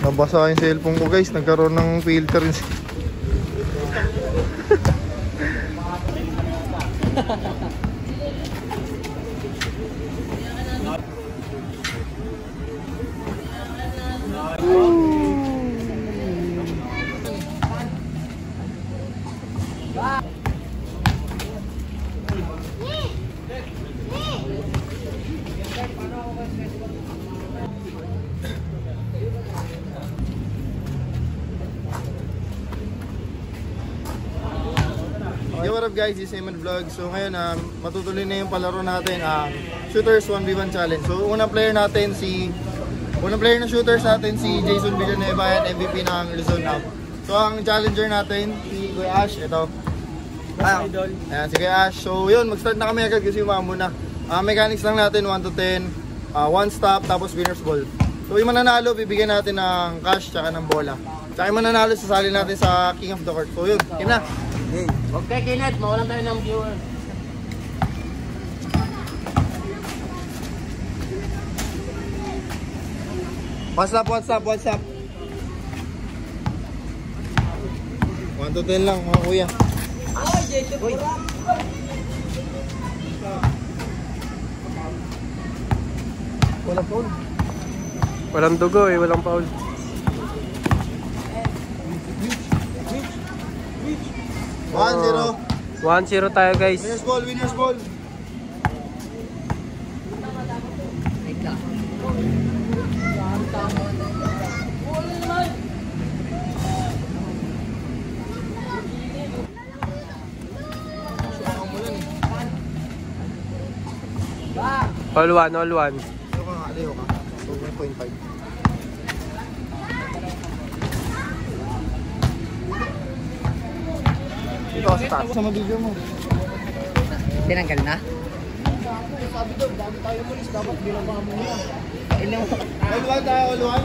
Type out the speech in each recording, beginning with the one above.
Nabasa yung cellphone ko guys, nagkaroon ng filter. Yo, what up guys, this is Eman Vlog. So ngayon matutuloy na yung palaro natin, Shooters 1v1 Challenge. So unang player na shooters natin si Jason Villanueva, and MVP ng Luzon Up. So ang challenger natin si Kuya Ash, ito. Ayan, si Kuya Ash. So yun, mag-start na kami agad kasi umamo na. Mechanics lang natin 1 to 10, 1 stop, tapos winner's ball. So yung mananalo, bibigyan natin ng cash tsaka ng bola. Tsaka yung mananalo, sasali natin sa King of the Court. So yun, team na. Okay, Kenneth, mawalan tayo ng viewer. What's up? 1 to 10 lang mga kuya. Uy. Walang foul. Walang dugo eh, walang foul. 1-0. 1-0 tayo guys. Winners ball. All one. Aliho ka. 2.5. Ito sa taas. Sama video mo. Tinanggal na? Sabi daw, bago tayo mulis, dapat binaba mo na. All-one tayo, all-one.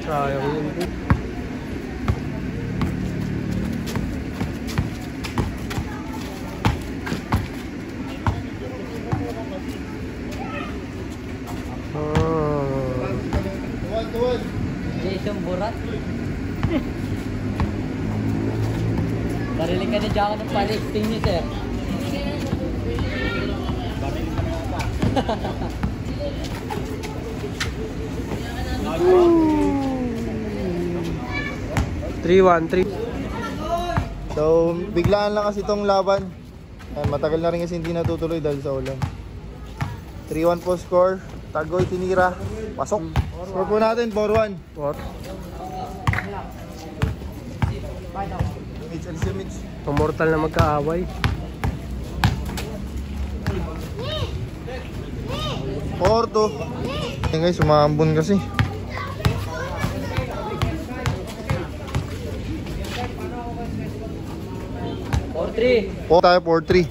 Sayang yun. Jason Burat. Bariling ka na dyan ako ng pali-exting niyo, sir. Bariling ka na ba? 3-1. So, biglaan lang kasi itong laban. Matagal na rin kasi hindi natutuloy dahil sa ulan. 3-1 po score. Tagoy, tinira. Pasok. Score po natin, 4-1. What? Mitch. Mortal na magkaaway. 4-2. Ayan guys, sumaambon kasi. 4-3. 4 tayo, 4-3.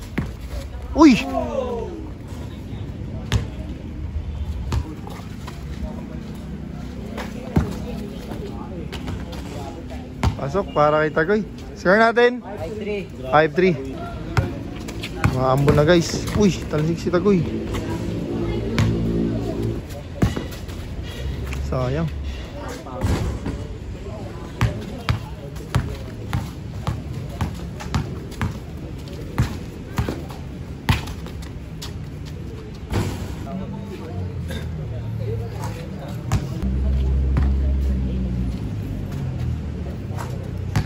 Uy! Pasok para kay Tagoy. Score natin 5-3. Maambon na guys. Uy, talasig si Tagoy. Sayang.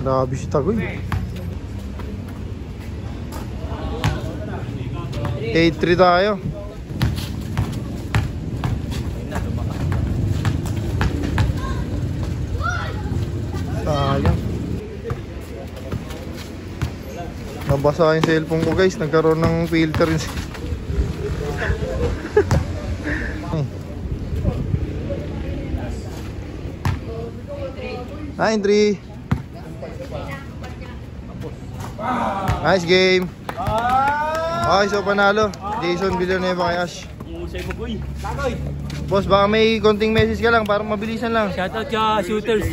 Grabe si Tagoy. 8-3 tayo. Sayang. Nabasa yung cellphone ko guys, nagkaroon ng filter. 9-3. Nice game. Okay, so panalo. Jason Villanueva kay Ash. Boss, baka may konting message ka lang para mabilisan lang. Shoutout sa shooters.